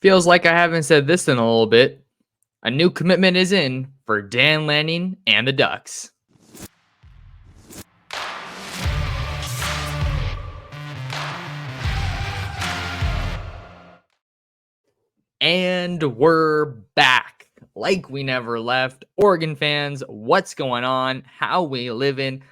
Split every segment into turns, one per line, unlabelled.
Feels like I haven't said this in a little bit. A new commitment is in for Dan Lanning and the Ducks. And we're back. Like we never left. Oregon fans, what's going on? How we living?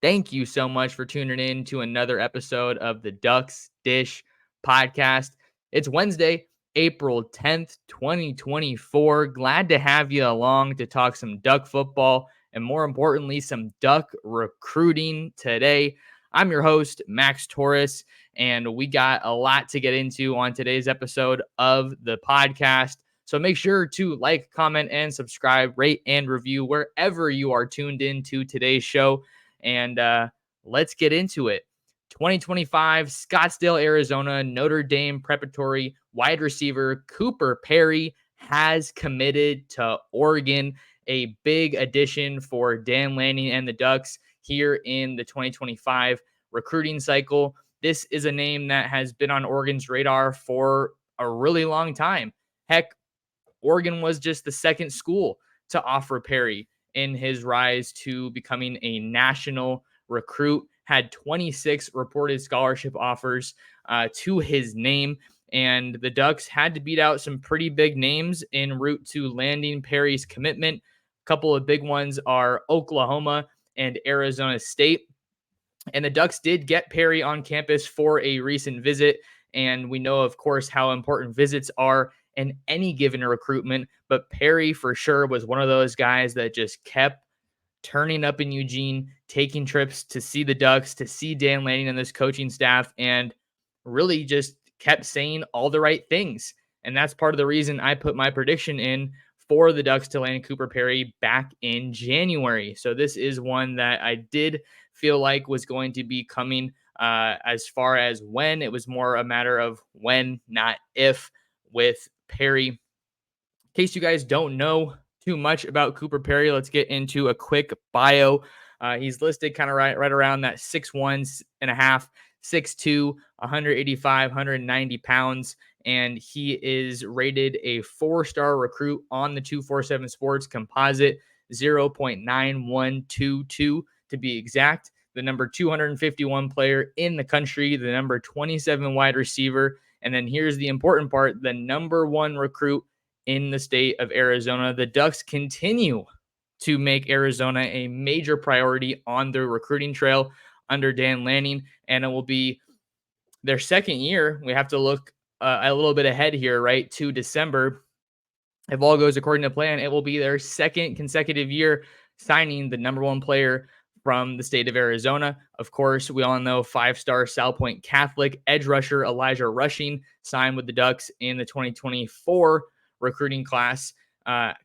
Thank you so much for tuning in to another episode of the Ducks Dish podcast. It's Wednesday, April 10th, 2024. Glad to have you along to talk some Duck football and more importantly, some Duck recruiting today. I'm your host, Max Torres, and we got a lot to get into on today's episode of the podcast. So make sure to like, comment, and subscribe, rate, and review wherever you are tuned in to today's show. And let's get into it. 2025 Scottsdale, Arizona, Notre Dame Preparatory wide receiver Cooper Perry has committed to Oregon. A big addition for Dan Lanning and the Ducks here in the 2025 recruiting cycle. This is a name that has been on Oregon's radar for a really long time. Heck, Oregon was just the second school to offer Perry in his rise to becoming a national recruit, had 26 reported scholarship offers to his name. And the Ducks had to beat out some pretty big names en route to landing Perry's commitment. A couple of big ones are Oklahoma and Arizona State. And the Ducks did get Perry on campus for a recent visit. And we know, of course, how important visits are in any given recruitment. But Perry, for sure, was one of those guys that just kept turning up in Eugene, taking trips to see the Ducks, to see Dan Lanning and this coaching staff, and really just kept saying all the right things. And that's part of the reason I put my prediction in for the Ducks to land Cooper Perry back in January. So this is one that I did feel like was going to be coming. As far as when, it was more a matter of when, not if, with Perry. In case you guys don't know too much about Cooper Perry, let's get into a quick bio. He's listed kind of right around that 6'1 and a half, 6'2, 185, 190 pounds. And he is rated a 4-star recruit on the 247 Sports composite, 0.9122 to be exact. The number 251 player in the country, the number 27 wide receiver. And then here's the important part, the number 1 recruit in the state of Arizona. The Ducks continue to make Arizona a major priority on their recruiting trail under Dan Lanning, and it will be their second year. We have to look a little bit ahead here, right, to December. If all goes according to plan, it will be their second consecutive year signing the number 1 player from the state of Arizona. Of course, we all know 5-star Salpointe Catholic edge rusher Elijah Rushing signed with the Ducks in the 2024 recruiting class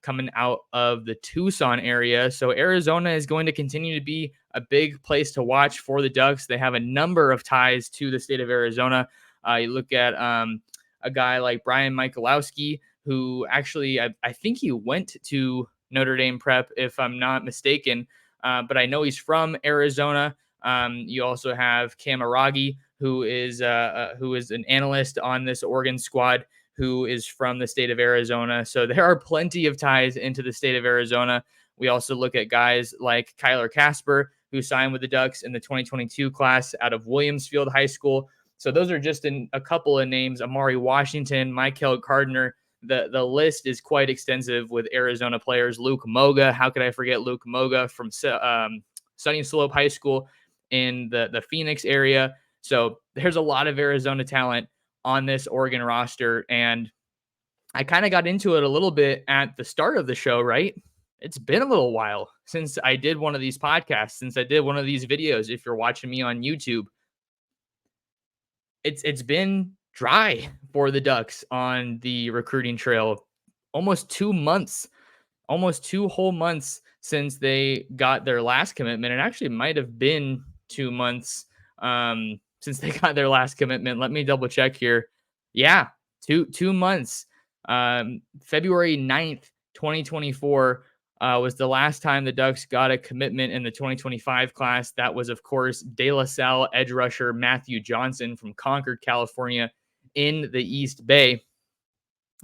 coming out of the Tucson area. So Arizona is going to continue to be a big place to watch for the Ducks. They have a number of ties to the state of Arizona. You look at a guy like Brian Michalowski, who actually, I think he went to Notre Dame Prep, if I'm not mistaken, but I know he's from Arizona. You also have Cam Aragi, who is an analyst on this Oregon squad, who is from the state of Arizona. So there are plenty of ties into the state of Arizona. We also look at guys like Kyler Casper, who signed with the Ducks in the 2022 class out of Williamsfield High School. So those are just a couple of names. Amari Washington, Michael Gardner. The list is quite extensive with Arizona players. Luke Moga. How could I forget Luke Moga from Sunny Slope High School in the Phoenix area? So there's a lot of Arizona talent on this Oregon roster. And I kind of got into it a little bit at the start of the show, right? It's been a little while since I did one of these podcasts, since I did one of these videos. If you're watching me on YouTube, it's been dry for the Ducks on the recruiting trail. Almost 2 months, almost 2 whole months since they got their last commitment. It actually might have been 2 months since they got their last commitment. Let me double check here. Yeah, 2 months. February 9th, 2024 was the last time the Ducks got a commitment in the 2025 class. That was, of course, De La Salle edge rusher Matthew Johnson from Concord, California in the East Bay.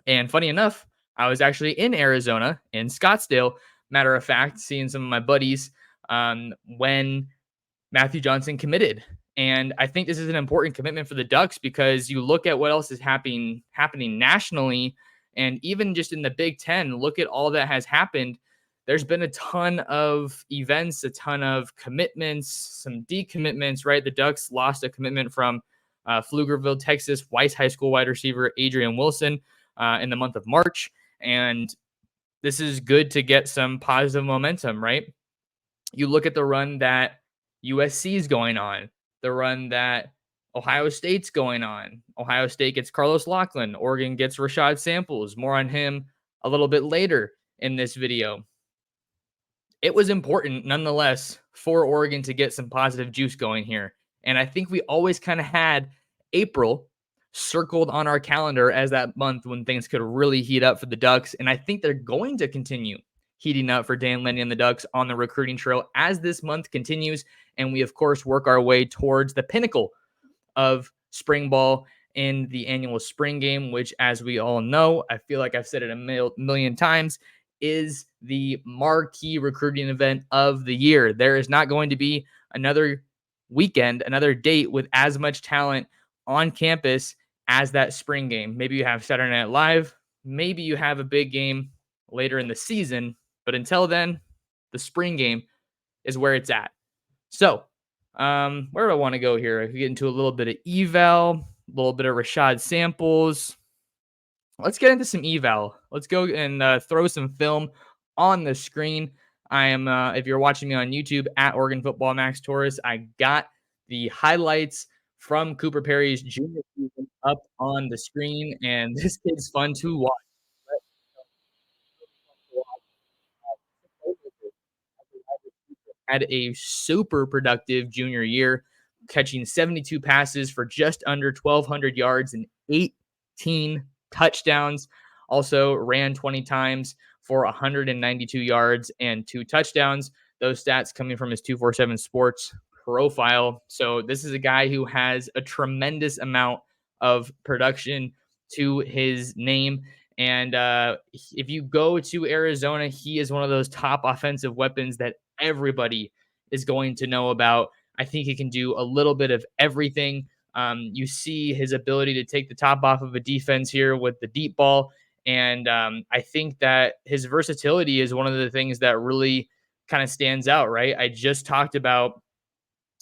And funny enough, I was actually in Arizona, in Scottsdale, matter of fact, seeing some of my buddies when Matthew Johnson committed. And I think this is an important commitment for the Ducks because you look at what else is happening nationally, and even just in the Big Ten, look at all that has happened. There's been a ton of events, a ton of commitments, some decommitments, right? The Ducks lost a commitment from Pflugerville, Texas, Weiss High School wide receiver Adrian Wilson in the month of March. And this is good to get some positive momentum, right? You look at the run that USC is going on, the run that Ohio State's going on. Ohio State gets Carlos Lachlan, Oregon gets Rashad Samples. More on him a little bit later in this video. It was important nonetheless for Oregon to get some positive juice going here. And I think we always kind of had April circled on our calendar as that month when things could really heat up for the Ducks. And I think they're going to continue heating up for Dan Lenny and the Ducks on the recruiting trail as this month continues. And we, of course, work our way towards the pinnacle of spring ball in the annual spring game, which, as we all know, I feel like I've said it a million times, is the marquee recruiting event of the year. There is not going to be another weekend, another date with as much talent on campus as that spring game. Maybe you have Saturday Night Live, maybe you have a big game later in the season, but until then, the spring game is where it's at. So, where do I want to go here? We get into a little bit of eval, a little bit of Rashad Samples. Let's get into some eval. Let's go and throw some film on the screen. I am, if you're watching me on YouTube, at Oregon Football Max Torres, I got the highlights from Cooper Perry's junior season up on the screen, and this kid's fun to watch. Had a super productive junior year, catching 72 passes for just under 1,200 yards and 18 touchdowns. Also ran 20 times for 192 yards and 2 touchdowns. Those stats coming from his 247 Sports profile. So this is a guy who has a tremendous amount of production to his name. And if you go to Arizona, he is one of those top offensive weapons that everybody is going to know about. I think he can do a little bit of everything. You see his ability to take the top off of a defense here with the deep ball. And I think that his versatility is one of the things that really kind of stands out, right? I just talked about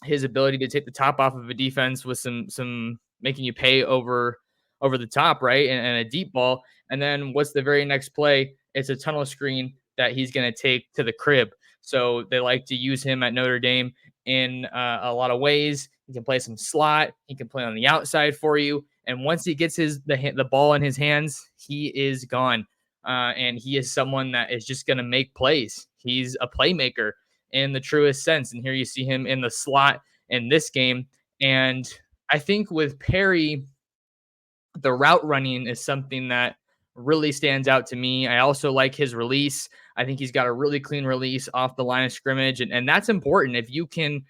his ability to take the top off of a defense with some making you pay over the top, right? And a deep ball. And then what's the very next play? It's a tunnel screen that he's going to take to the crib. So they like to use him at Notre Dame in a lot of ways. He can play some slot. He can play on the outside for you. And once he gets the ball in his hands, he is gone. And he is someone that is just going to make plays. He's a playmaker in the truest sense. And here you see him in the slot in this game. And I think with Perry, the route running is something that really stands out to me. I also like his release. I think he's got a really clean release off the line of scrimmage. And that's important. If you can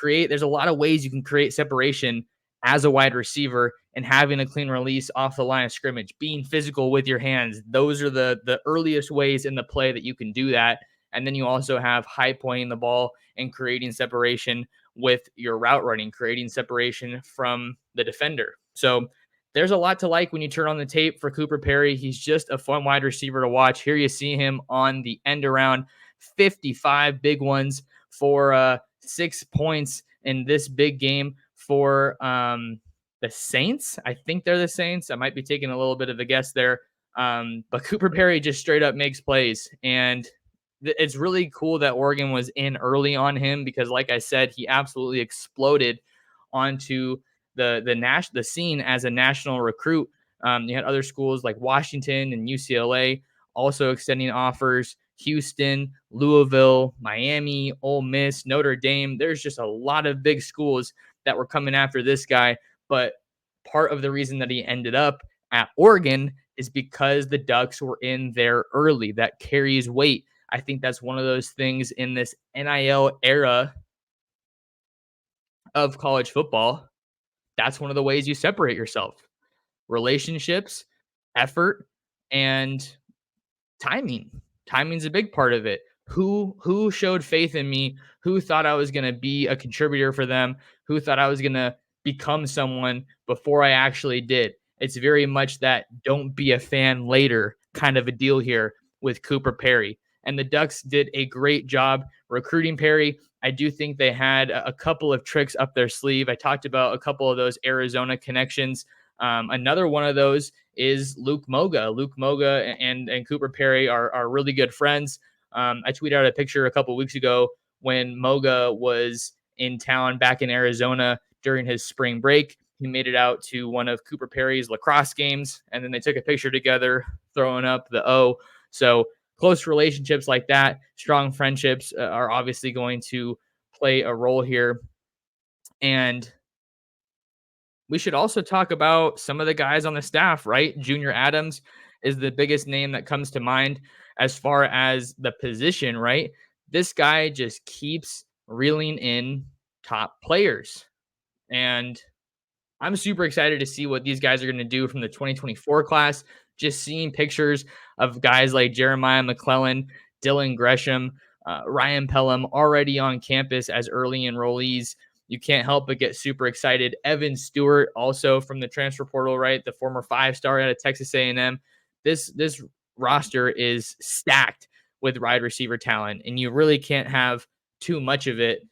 there's a lot of ways you can create separation as a wide receiver and having a clean release off the line of scrimmage, being physical with your hands. Those are the earliest ways in the play that you can do that. And then you also have high pointing the ball and creating separation with your route running, creating separation from the defender. So there's a lot to like when you turn on the tape for Cooper Perry. He's just a fun wide receiver to watch. Here you see him on the end around, 55 big ones for 6 points in this big game for the Saints. I think they're the Saints. I might be taking a little bit of a guess there. But Cooper Perry just straight up makes plays. And it's really cool that Oregon was in early on him because, like I said, he absolutely exploded onto the scene as a national recruit. You had other schools like Washington and UCLA also extending offers. Houston, Louisville, Miami, Ole Miss, Notre Dame. There's just a lot of big schools that were coming after this guy. But part of the reason that he ended up at Oregon is because the Ducks were in there early. That carries weight. I think that's one of those things in this NIL era of college football. That's one of the ways you separate yourself. Relationships, effort, And timing. Timing's a big part of it. Who showed faith in me? Who thought I was going to be a contributor for them? Who thought I was going to become someone before I actually did? It's very much that don't be a fan later kind of a deal here with Cooper Perry. And the Ducks did a great job recruiting Perry. I do think they had a couple of tricks up their sleeve. I talked about a couple of those Arizona connections. Another one of those is Luke Moga. Luke Moga and Cooper Perry are really good friends. I tweeted out a picture a couple weeks ago when Moga was in town back in Arizona during his spring break. He made it out to one of Cooper Perry's lacrosse games, and then they took a picture together, throwing up the O. So close relationships like that, strong friendships are obviously going to play a role here. And we should also talk about some of the guys on the staff, right? Junior Adams is the biggest name that comes to mind as far as the position, right? This guy just keeps reeling in top players. And I'm super excited to see what these guys are going to do from the 2024 class. Just seeing pictures of guys like Jeremiah McClellan, Dylan Gresham, Ryan Pelham already on campus as early enrollees. You can't help but get super excited. Evan Stewart, also from the transfer portal, right? The former 5-star out of Texas A&M. This roster is stacked with wide receiver talent, and you really can't have too much of it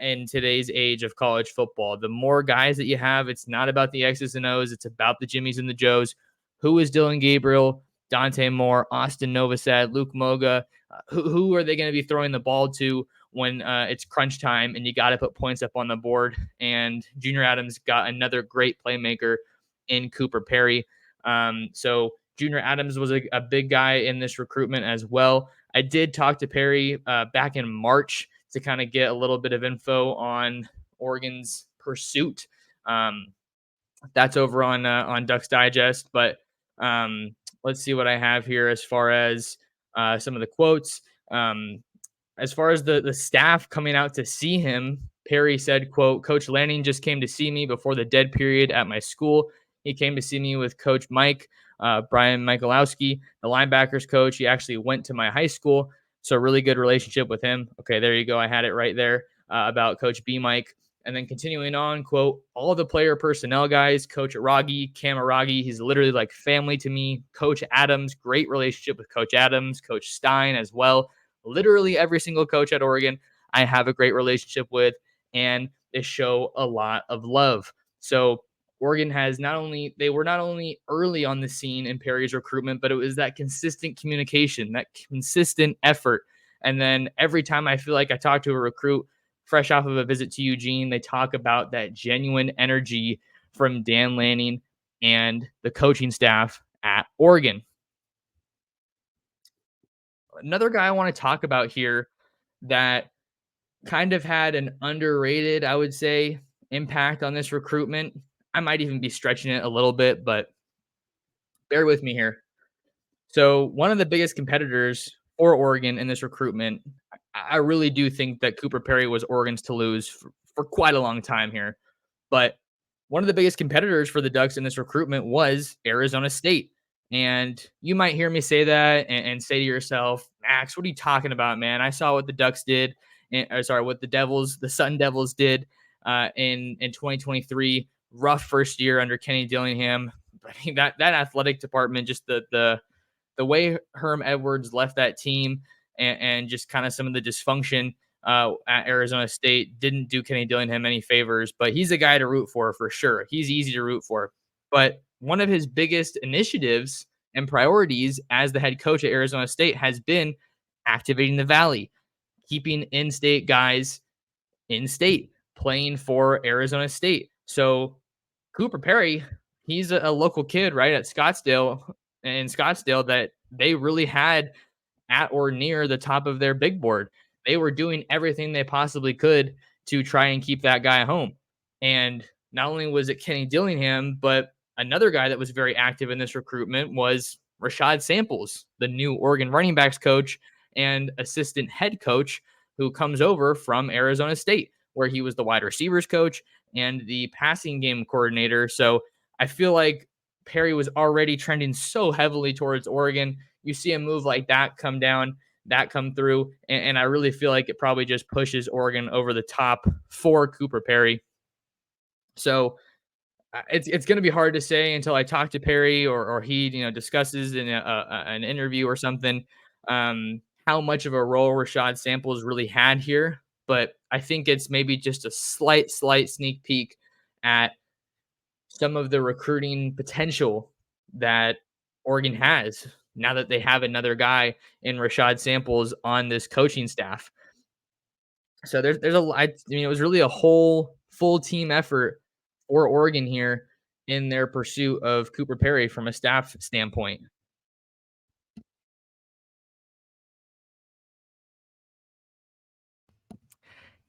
in today's age of college football. The more guys that you have, it's not about the X's and O's, it's about the Jimmies and the Joes. Who is Dylan Gabriel, Dante Moore, Austin Novosad, Luke Moga? Who are they going to be throwing the ball to when it's crunch time and you got to put points up on the board? And Junior Adams got another great playmaker in Cooper Perry. So Junior Adams was a big guy in this recruitment as well. I did talk to Perry back in March to kind of get a little bit of info on Oregon's pursuit. That's over on Ducks Digest. But let's see what I have here as far as some of the quotes. As far as the staff coming out to see him, Perry said, quote, Coach Lanning just came to see me before the dead period at my school. He came to see me with Coach Mike, Brian Michalowski, the linebackers coach. He actually went to my high school. So really good relationship with him. Okay, there you go. I had it right there about Coach B. Mike. And then continuing on, quote, all the player personnel guys, Coach Aragi, Cam Aragi, he's literally like family to me. Coach Adams, great relationship with Coach Adams, Coach Stein as well. Literally every single coach at Oregon, I have a great relationship with, and they show a lot of love. So Oregon has they were not only early on the scene in Perry's recruitment, but it was that consistent communication, that consistent effort. And then every time I feel like I talk to a recruit fresh off of a visit to Eugene, they talk about that genuine energy from Dan Lanning and the coaching staff at Oregon. Another guy I want to talk about here that kind of had an underrated, I would say, impact on this recruitment. I might even be stretching it a little bit, but bear with me here. So, one of the biggest competitors for Oregon in this recruitment, I really do think that Cooper Perry was Oregon's to lose for quite a long time here. But one of the biggest competitors for the Ducks in this recruitment was Arizona State. And you might hear me say that and say to yourself, Max, what are you talking about, man? I saw what the Ducks did, what the Sun Devils did in 2023. Rough first year under Kenny Dillingham. I mean, that athletic department, just the way Herm Edwards left that team and just kind of some of the dysfunction at Arizona State didn't do Kenny Dillingham any favors, but he's a guy to root for sure. He's easy to root for. But one of his biggest initiatives and priorities as the head coach at Arizona State has been activating the Valley, keeping in-state guys in state, playing for Arizona State. So Cooper Perry, he's a local kid, right, at Scottsdale, in Scottsdale, that they really had at or near the top of their big board. They were doing everything they possibly could to try and keep that guy home. And not only was it Kenny Dillingham, but another guy that was very active in this recruitment was Rashad Samples, the new Oregon running backs coach and assistant head coach who comes over from Arizona State, where he was the wide receivers coach and the passing game coordinator. So I feel like Perry was already trending so heavily towards Oregon. You see a move like that come through, and I really feel like it probably just pushes Oregon over the top for Cooper Perry. So it's going to be hard to say until I talk to Perry or he discusses in an interview or something how much of a role Rashad Samples really had here. But I think it's maybe just a slight sneak peek at some of the recruiting potential that Oregon has now that they have another guy in Rashad Samples on this coaching staff. So there's a I mean it was really a whole full team effort for Oregon here in their pursuit of Cooper Perry from a staff standpoint.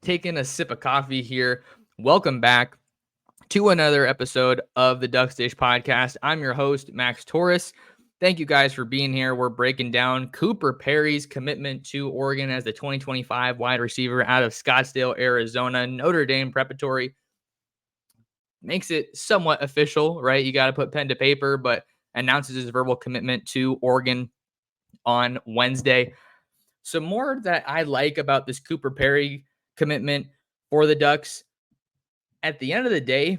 Taking a sip of coffee here. Welcome back to another episode of the Duck Stage podcast. I'm your host, Max Torres. Thank you guys for being here. We're breaking down Cooper Perry's commitment to Oregon as the 2025 wide receiver out of Scottsdale, Arizona, Notre Dame Preparatory. Makes it somewhat official, right? You got to put pen to paper, but announces his verbal commitment to Oregon on Wednesday. Some more that I like about this Cooper Perry commitment for the Ducks. At the end of the day,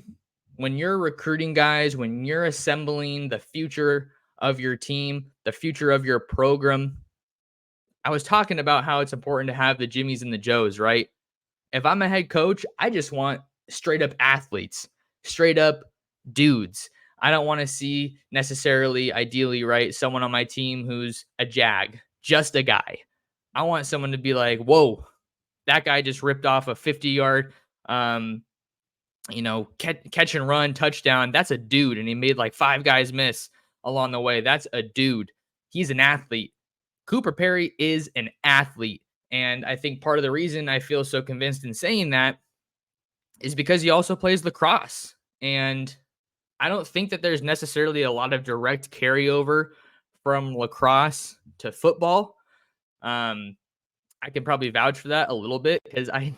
when you're recruiting guys, when you're assembling the future of your team, the future of your program, I was talking about how it's important to have the Jimmies and the Joes, right? If I'm a head coach, I just want straight up athletes, straight up dudes. I don't want to see necessarily, ideally, right, someone on my team who's a jag, just a guy. I want someone to be like, whoa, that guy just ripped off a 50-yard, catch and run touchdown. That's a dude. And he made like 5 guys miss along the way. That's a dude. He's an athlete. Cooper Perry is an athlete. And I think part of the reason I feel so convinced in saying that is because he also plays lacrosse. And I don't think that there's necessarily a lot of direct carryover from lacrosse to football. I can probably vouch for that a little bit because I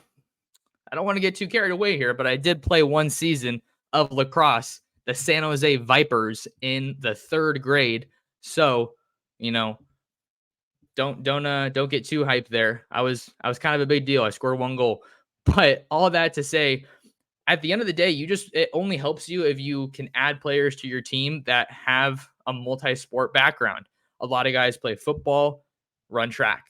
don't want to get too carried away here, but I did play one season of lacrosse, the San Jose Vipers in the 3rd grade. So, don't get too hyped there. I was kind of a big deal. I scored 1 goal. But all that to say, at the end of the day, it only helps you if you can add players to your team that have a multi-sport background. A lot of guys play football, run track.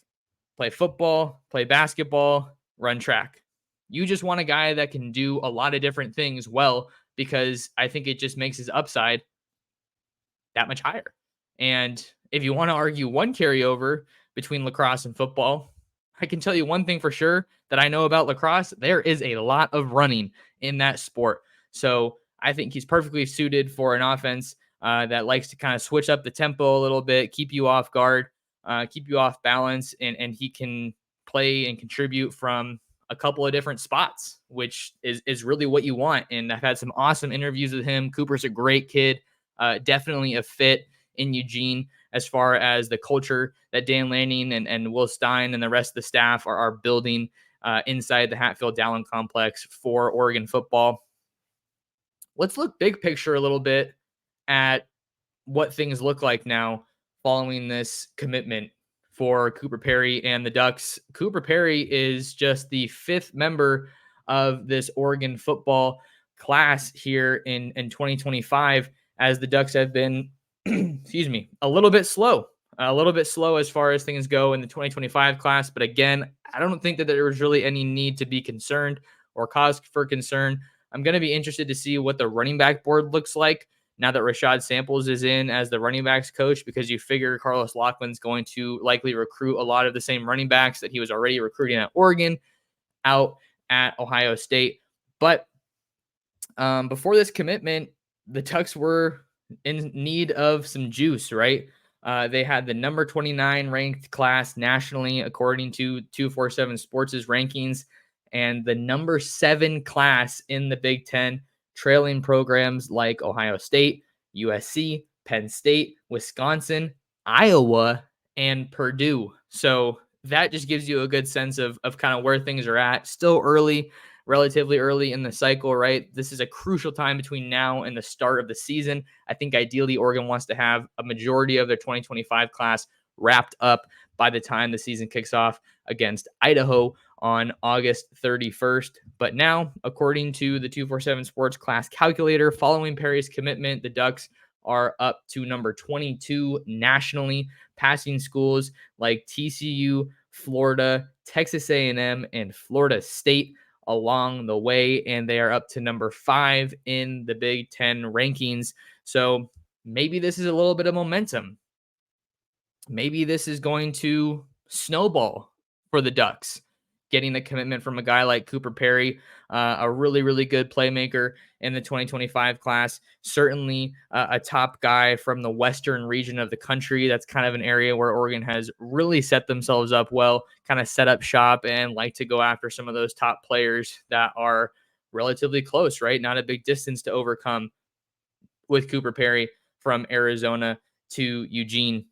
Play football, play basketball, run track. You just want a guy that can do a lot of different things well, because I think it just makes his upside that much higher. And if you want to argue one carryover between lacrosse and football, I can tell you one thing for sure that I know about lacrosse. There is a lot of running in that sport. So I think he's perfectly suited for an offense that likes to kind of switch up the tempo a little bit, keep you off guard, keep you off balance, and he can play and contribute from a couple of different spots, which is really what you want. And I've had some awesome interviews with him. Cooper's a great kid, definitely a fit in Eugene as far as the culture that Dan Lanning and Will Stein and the rest of the staff are building inside the Hatfield-Dowling complex for Oregon football. Let's look big picture a little bit at what things look like now following this commitment for Cooper Perry and the Ducks. Cooper Perry is just the 5th member of this Oregon football class here in 2025, as the Ducks have been, a little bit slow as far as things go in the 2025 class. But again, I don't think that there was really any need to be concerned or cause for concern. I'm going to be interested to see what the running back board looks like now that Rashad Samples is in as the running backs coach, because you figure Carlos Loughlin's going to likely recruit a lot of the same running backs that he was already recruiting at Oregon out at Ohio State. But before this commitment, the Ducks were in need of some juice, right? They had the number 29 ranked class nationally, according to 247 Sports' rankings, and the number 7 class in the Big Ten, trailing programs like Ohio State, USC, Penn State, Wisconsin, Iowa, and Purdue. So that just gives you a good sense of kind of where things are at. Still early. relatively early in the cycle, right? This is a crucial time between now and the start of the season. I think ideally Oregon wants to have a majority of their 2025 class wrapped up by the time the season kicks off against Idaho on August 31st. But now, according to the 247 Sports class calculator, following Perry's commitment, the Ducks are up to number 22 nationally, passing schools like TCU, Florida, Texas A&M, and Florida State along the way, and they are up to number 5 in the Big Ten rankings. So maybe this is a little bit of momentum. Maybe this is going to snowball for the Ducks, getting the commitment from a guy like Cooper Perry, a really, really good playmaker in the 2025 class. Certainly a top guy from the western region of the country. That's kind of an area where Oregon has really set themselves up well, kind of set up shop and like to go after some of those top players that are relatively close, right? Not a big distance to overcome with Cooper Perry from Arizona to Eugene.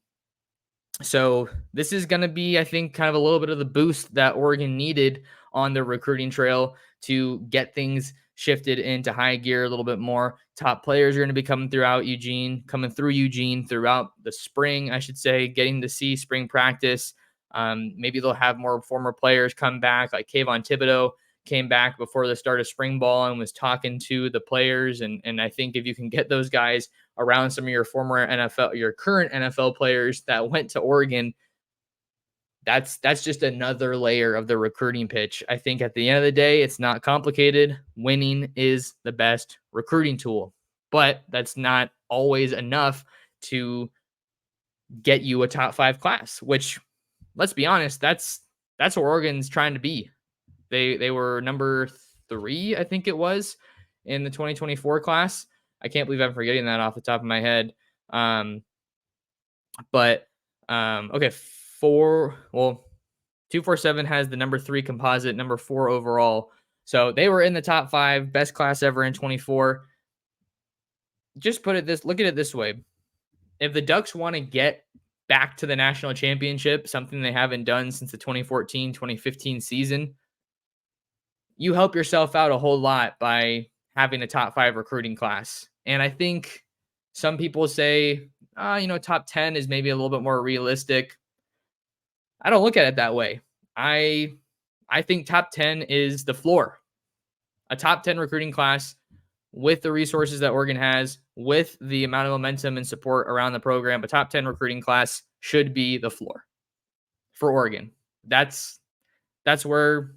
So this is going to be, I think, kind of a little bit of the boost that Oregon needed on the recruiting trail to get things shifted into high gear a little bit more. Top players are going to be coming through Eugene throughout the spring, I should say, getting to see spring practice. Maybe they'll have more former players come back, like Kayvon Thibodeau came back before the start of spring ball and was talking to the players. And I think if you can get those guys around some of your current NFL players that went to Oregon, that's just another layer of the recruiting pitch. I think at the end of the day, it's not complicated. Winning is the best recruiting tool, but that's not always enough to get you a top 5 class, which, let's be honest, that's what Oregon's trying to be. They were number 3, I think it was, in the 2024 class. I can't believe I'm forgetting that off the top of my head. Okay, 247 has the number 3 composite, number 4 overall. So they were in the top 5, best class ever in 24. Look at it this way. If the Ducks want to get back to the national championship, something they haven't done since the 2014-2015 season, you help yourself out a whole lot by having a top 5 recruiting class. And I think some people say, top 10 is maybe a little bit more realistic. I don't look at it that way. I think top 10 is the floor. A top 10 recruiting class with the resources that Oregon has, with the amount of momentum and support around the program, a top 10 recruiting class should be the floor for Oregon. That's where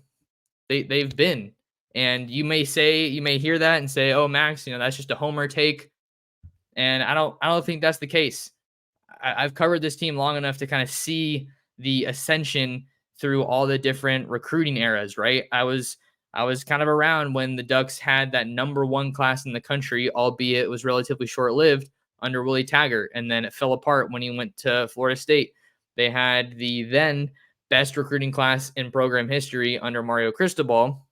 they've been. And you may hear that and say, "Oh, Max, that's just a homer take." And I don't think that's the case. I've covered this team long enough to kind of see the ascension through all the different recruiting eras, right? I was kind of around when the Ducks had that number 1 class in the country, albeit it was relatively short-lived under Willie Taggart, and then it fell apart when he went to Florida State. They had the then best recruiting class in program history under Mario Cristobal.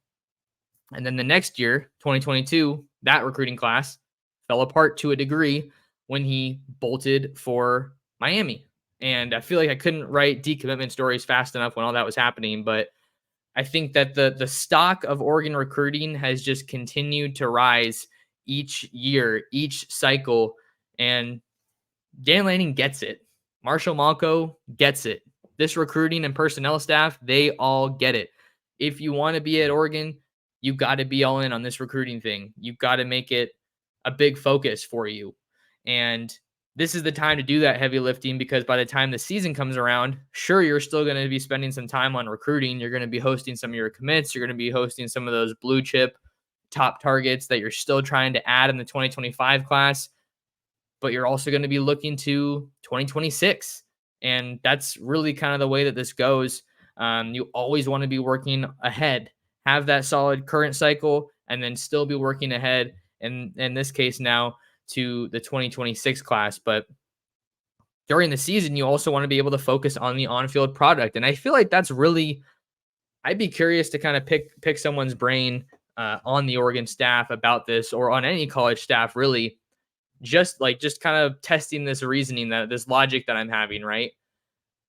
And then the next year, 2022, that recruiting class fell apart to a degree when he bolted for Miami. And I feel like I couldn't write decommitment stories fast enough when all that was happening. But I think that the stock of Oregon recruiting has just continued to rise each year, each cycle. And Dan Lanning gets it. Marshall Malco gets it. This recruiting and personnel staff, they all get it. If you want to be at Oregon, you got to be all in on this recruiting thing. You've got to make it a big focus for you. And this is the time to do that heavy lifting, because by the time the season comes around, sure, you're still going to be spending some time on recruiting. You're going to be hosting some of your commits. You're going to be hosting some of those blue chip top targets that you're still trying to add in the 2025 class. But you're also going to be looking to 2026. And that's really kind of the way that this goes. You always want to be working ahead, have that solid current cycle, and then still be working ahead. And in this case now to the 2026 class. But during the season, you also want to be able to focus on the on-field product. And I feel like that's really, I'd be curious to kind of pick someone's brain on the Oregon staff about this, or on any college staff, really. Just kind of testing this reasoning, this logic that I'm having, right?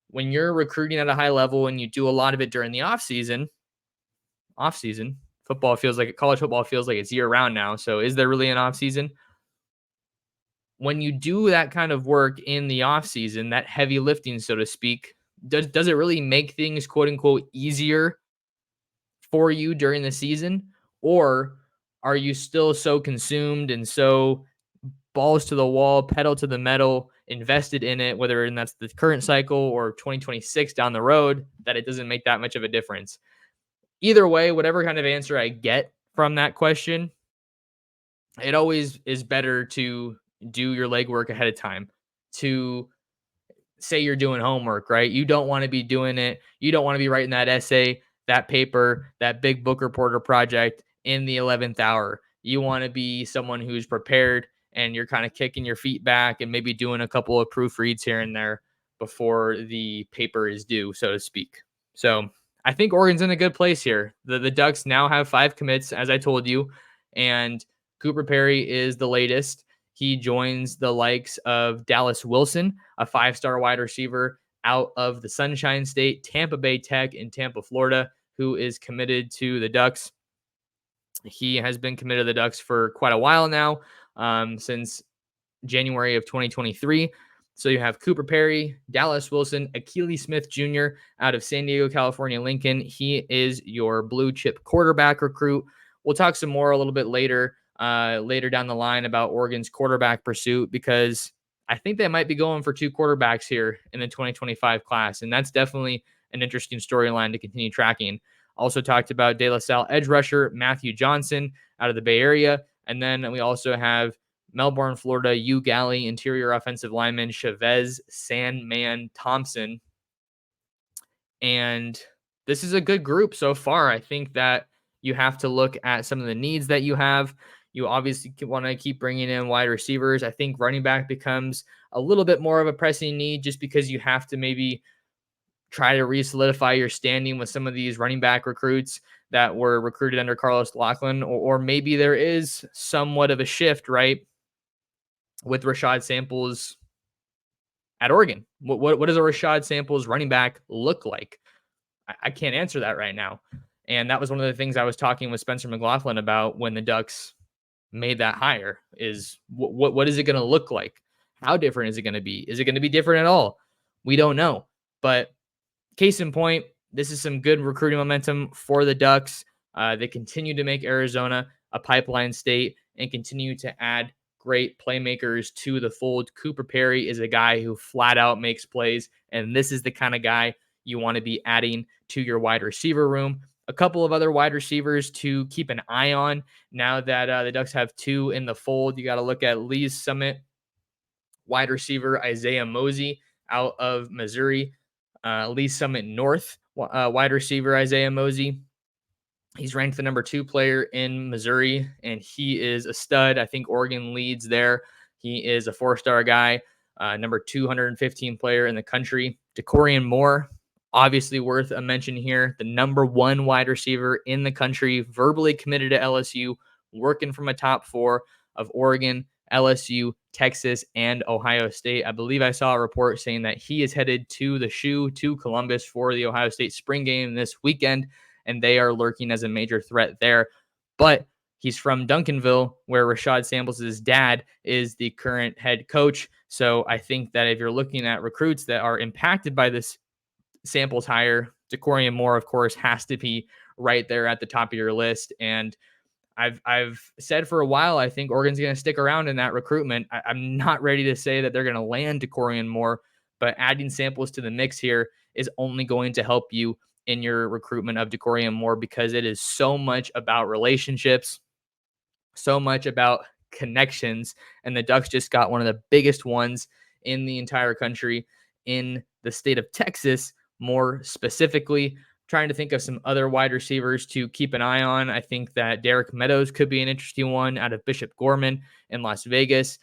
When you're recruiting at a high level and you do a lot of it during the off season, college football feels like it's year round now. So is there really an off season? When you do that kind of work in the off season, that heavy lifting, so to speak, does it really make things quote unquote easier for you during the season? Or are you still so consumed and so balls to the wall, pedal to the metal, invested in it, whether that's the current cycle or 2026 down the road, that it doesn't make that much of a difference? Either way, whatever kind of answer I get from that question, it always is better to do your legwork ahead of time, to say you're doing homework, right? You don't want to be doing it. You don't want to be writing that essay, that paper, that big book reporter project in the 11th hour. You want to be someone who's prepared and you're kind of kicking your feet back and maybe doing a couple of proofreads here and there before the paper is due, so to speak. So I think Oregon's in a good place here. The Ducks now have 5 commits, as I told you, and Cooper Perry is the latest. He joins the likes of Dallas Wilson, a 5-star wide receiver out of the Sunshine State, Tampa Bay Tech in Tampa, Florida, who is committed to the Ducks. He has been committed to the Ducks for quite a while now, since January of 2023. So you have Cooper Perry, Dallas Wilson, Akili Smith Jr. out of San Diego, California, Lincoln. He is your blue chip quarterback recruit. We'll talk some more a little bit later down the line about Oregon's quarterback pursuit, because I think they might be going for 2 quarterbacks here in the 2025 class. And that's definitely an interesting storyline to continue tracking. Also talked about De La Salle edge rusher Matthew Johnson out of the Bay Area. And then we also have Melbourne, Florida, U Galley interior offensive lineman Chavez Sandman Thompson. And this is a good group so far. I think that you have to look at some of the needs that you have. You obviously want to keep bringing in wide receivers. I think running back becomes a little bit more of a pressing need, just because you have to maybe try to re-solidify your standing with some of these running back recruits that were recruited under Carlos Lachlan, or maybe there is somewhat of a shift, right, with Rashad Samples at Oregon. What does a Rashad Samples running back look like? I can't answer that right now. And that was one of the things I was talking with Spencer McLaughlin about when the Ducks made that hire, is what is it going to look like? How different is it going to be? Is it going to be different at all? We don't know. But case in point, this is some good recruiting momentum for the Ducks. They continue to make Arizona a pipeline state and continue to add great playmakers to the fold. Cooper Perry is a guy who flat out makes plays, and this is the kind of guy you want to be adding to your wide receiver room. A couple of other wide receivers to keep an eye on now that the Ducks have 2 in the fold. You got to look at Lee's Summit wide receiver Isaiah Mosey out of Missouri. Lee's Summit North wide receiver Isaiah Mosey. He's ranked the number 2 player in Missouri, and he is a stud. I think Oregon leads there. He is a 4-star guy, number 215 player in the country. DeCorian Moore, obviously worth a mention here, the number 1 wide receiver in the country, verbally committed to LSU, working from a top 4 of Oregon, LSU, Texas, and Ohio State. I believe I saw a report saying that he is headed to the Shoe to Columbus for the Ohio State spring game this weekend, and they are lurking as a major threat there. But he's from Duncanville, where Rashad Samples' dad is the current head coach. So I think that if you're looking at recruits that are impacted by this Samples hire, DeCorian Moore, of course, has to be right there at the top of your list. And I've said for a while, I think Oregon's going to stick around in that recruitment. I'm not ready to say that they're going to land DeCorian Moore, but adding Samples to the mix here is only going to help you in your recruitment of DeCorian Moore, because it is so much about relationships, so much about connections, and the Ducks just got one of the biggest ones in the entire country, in the state of Texas, more specifically. Trying to think of some other wide receivers to keep an eye on. I think that Derek Meadows could be an interesting one out of Bishop Gorman in Las Vegas.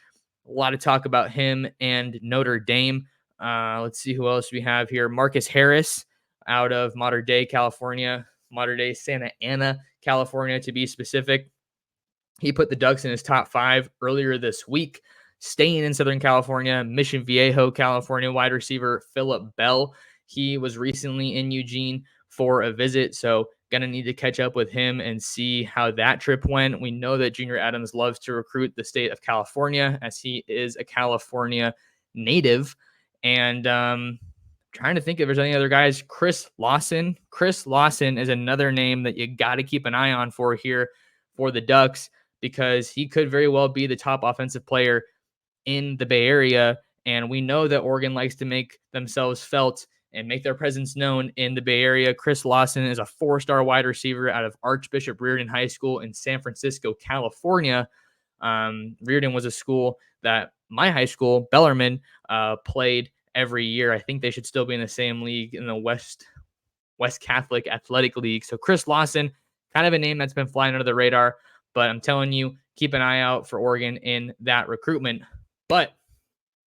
A lot of talk about him and Notre Dame. Let's see who else we have here. Marcus Harris out of Modern Day, California, Modern Day Santa Ana, California, to be specific. He put the Ducks in his top 5 earlier this week. Staying in Southern California, Mission Viejo, California, wide receiver Phillip Bell. He was recently in Eugene for a visit, so Gonna need to catch up with him and see how that trip went. We know that Junior Adams loves to recruit the state of California, as he is a California native. And trying to think if there's any other guys. Chris Lawson. Chris Lawson is another name that you got to keep an eye on for here for the Ducks, because he could very well be the top offensive player in the Bay Area. And we know that Oregon likes to make themselves felt and make their presence known in the Bay Area. Chris Lawson is a 4-star wide receiver out of Archbishop Reardon High School in San Francisco, California. Reardon was a school that my high school, Bellarmine, played every year. I think they should still be in the same league, in the West Catholic Athletic League. So Chris Lawson, kind of a name that's been flying under the radar, but I'm telling you, keep an eye out for Oregon in that recruitment. But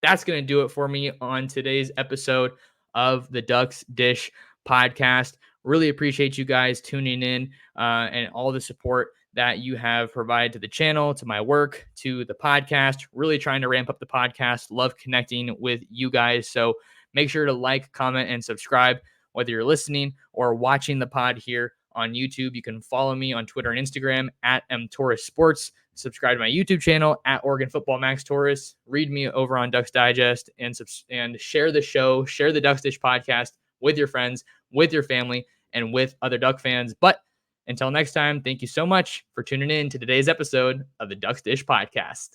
that's going to do it for me on today's episode of the Ducks Dish podcast. Really appreciate you guys tuning in and all the support that you have provided to the channel, to my work, to the podcast. Really trying to ramp up the podcast. Love connecting with you guys. So make sure to like, comment, and subscribe, whether you're listening or watching the pod here on YouTube. You can follow me on Twitter and Instagram at mtorresports. Subscribe to my YouTube channel at Oregon Football Max Torres. Read me over on Ducks Digest, and share the show, share the Ducks Dish podcast with your friends, with your family, and with other Duck fans. But until next time, thank you so much for tuning in to today's episode of the Ducks Dish podcast.